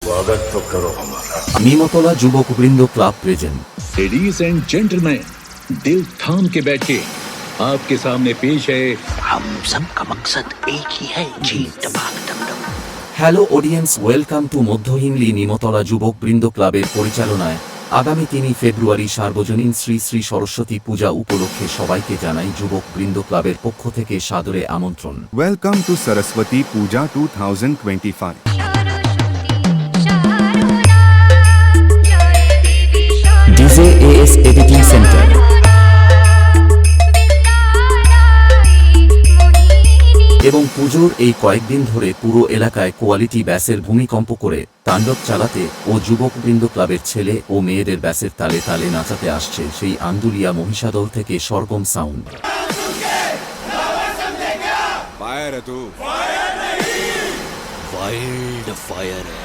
स्वागत तो करो हमारा। নিমতলা যুবকবৃন্দ club present ladies and gentleman, दिल थाम के बैठिए। आपके सामने पेश है हम सबका मकसद एक ही है, जी टपाक डम डम। হ্যালো অডিয়েন্স, ওয়েলকাম টু মধ্যহিমলি নিমতলা যুবকবৃন্দ ক্লাবের পরিচালনায় আগামী 3 ফেব্রুয়ারি সার্বজনীন শ্রী শ্রী সরস্বতী পূজা উপলক্ষে সবাইকে জানাই যুবকবৃন্দ ক্লাবের পক্ষ থেকে সাদরে আমন্ত্রণ। Welcome to Saraswati Puja 2025. DJ as editing centre এবং পুজোর এই কয়েকদিন ধরে পুরো এলাকায় কোয়ালিটি ব্যাসের ভূমিকম্প করে তাণ্ডব চালাতে ও যুবকবৃন্দ ক্লাবের ছেলে ও মেয়েদের ব্যাসের তালে তালে নাচাতে আসছে সেই আন্দুলিয়া মহিষাদল থেকে সরগম সাউন্ড। Fire है तू। वाइल्ड फायर है।